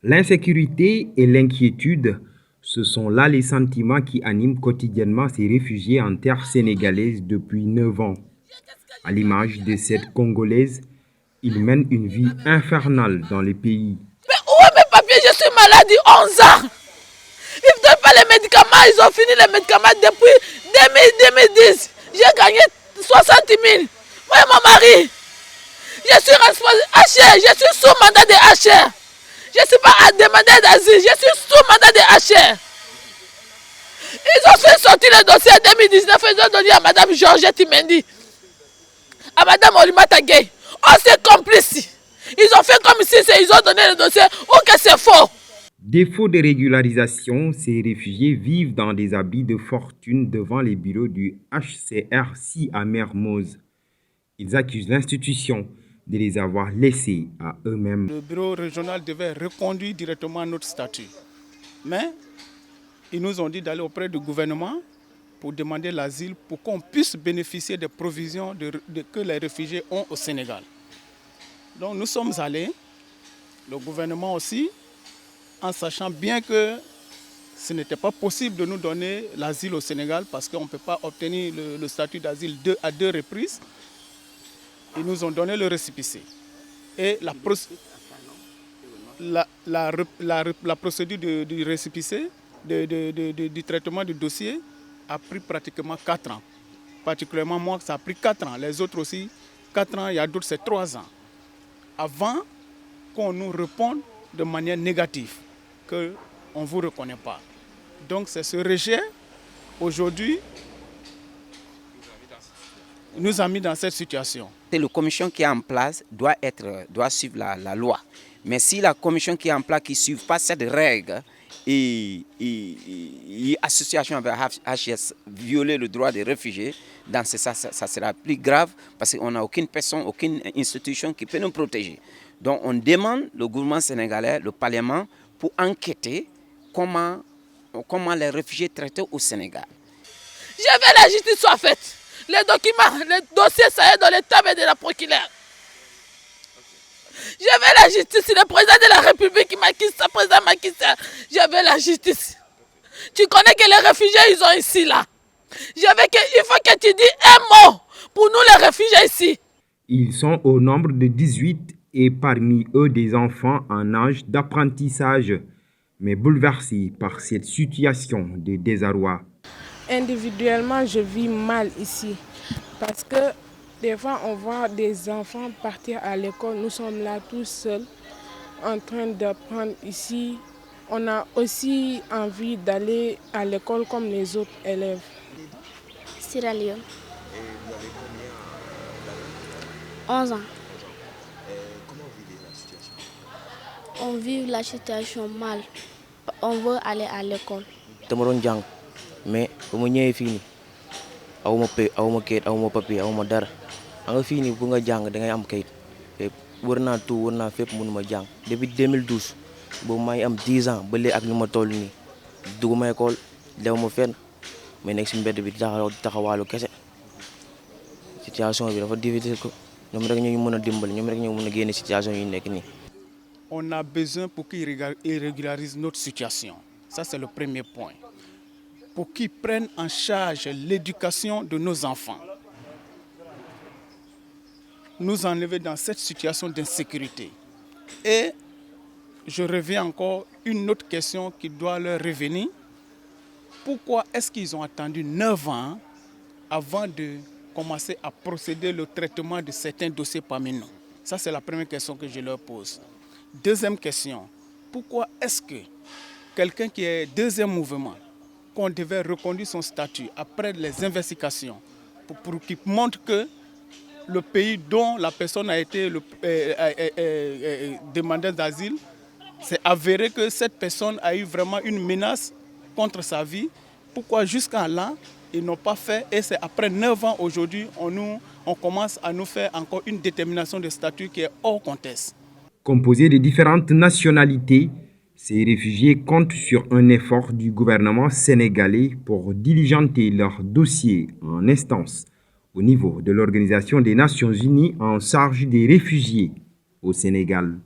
L'insécurité et l'inquiétude, ce sont là les sentiments qui animent quotidiennement ces réfugiés en terre sénégalaise depuis 9 ans. À l'image de cette Congolaise, ils mènent une vie infernale dans le pays. Mais où est mes papiers? Je suis malade depuis 11 ans. Ils ne donnent pas les médicaments, ils ont fini les médicaments depuis 2010. J'ai gagné 60 000. Moi et mon mari. Je suis responsable HR, je suis sous mandat de HR. Je ne suis pas à demander d'asile, je suis sous mandat de HR. Ils ont fait sortir le dossier en 2019, ils ont donné à Mme Georgette Mendy, à Mme Olimata Gay. Oh, c'est complice. Ils ont fait comme si ils ont donné le dossier, ou que c'est faux. Défaut de régularisation, ces réfugiés vivent dans des habits de fortune devant les bureaux du HCR6 à Mermoz. Ils accusent l'institution de les avoir laissés à eux-mêmes. Le bureau régional devait reconduire directement notre statut. Mais ils nous ont dit d'aller auprès du gouvernement pour demander l'asile pour qu'on puisse bénéficier des provisions que les réfugiés ont au Sénégal. Donc nous sommes allés, le gouvernement aussi, en sachant bien que ce n'était pas possible de nous donner l'asile au Sénégal parce qu'on ne peut pas obtenir le statut d'asile à deux reprises. Ils nous ont donné le récépissé. Et la procédure du récépissé, du traitement du dossier, a pris pratiquement 4 ans. Particulièrement moi, ça a pris 4 ans. Les autres aussi, 4 ans, il y a d'autres, c'est 3 ans. Avant qu'on nous réponde de manière négative, qu'on ne vous reconnaît pas. Donc c'est ce rejet, aujourd'hui, nous a mis dans cette situation. La commission qui est en place doit suivre la loi. Mais si la commission qui est en place ne suit pas cette règle et l'association avec HS violer le droit des réfugiés, dans ça sera plus grave parce qu'on n'a aucune personne, aucune institution qui peut nous protéger. Donc on demande le gouvernement sénégalais, le Parlement, pour enquêter comment les réfugiés traités au Sénégal. Je veux la justice soit faite. Les documents, les dossiers, ça est dans les tables de la procureure. Je veux la justice. Le président de la République, le président Macky Sall, je veux la justice. Tu connais que les réfugiés, ils sont ici, là. Il faut que tu dises un mot pour nous, les réfugiés ici. Ils sont au nombre de 18 et parmi eux des enfants en âge d'apprentissage, mais bouleversés par cette situation de désarroi. Individuellement, je vis mal ici parce que des fois, on voit des enfants partir à l'école. Nous sommes là tous seuls en train d'apprendre ici. On a aussi envie d'aller à l'école comme les autres élèves. Sierra Leone. Et vous avez combien 11 ans. Comment vous vivez la situation? On vit la situation mal. On veut aller à l'école. Mais bu ma ñëwee fii nii awma kayit awma papier awma dara xam nga fii nii bu nga jàng da ngay am kayit te wër naa tout wër naa fépp mënuma jàng depuis 2012 boobu maa ngi am 10 ans ba léegi ak ni ma toll nii duguma école dew ma fenn mais nekk si mbedd bi taxawaalu kese situation bi dafa difficile ko ñoom rek ñu mën a dimbali ñoom rek ñu mën a génne situation yi nekk nii. On a besoin pour qu'ils régularisent notre situation. Ça c'est le premier point. Pour qu'ils prennent en charge l'éducation de nos enfants. Nous enlever dans cette situation d'insécurité. Et je reviens encore une autre question qui doit leur revenir. Pourquoi est-ce qu'ils ont attendu 9 ans avant de commencer à procéder au traitement de certains dossiers parmi nous? Ça, c'est la première question que je leur pose. Deuxième question, pourquoi est-ce que quelqu'un qui est deuxième mouvement, qu'on devait reconduire son statut après les investigations pour qu'il montre que le pays dont la personne a été demandeur d'asile, c'est avéré que cette personne a eu vraiment une menace contre sa vie. Pourquoi jusqu'à là, ils n'ont pas fait, et c'est après 9 ans aujourd'hui, on commence à nous faire encore une détermination de statut qui est hors conteste. Composés de différentes nationalités, ces réfugiés comptent sur un effort du gouvernement sénégalais pour diligenter leurs dossiers en instance au niveau de l'Organisation des Nations Unies en charge des réfugiés au Sénégal.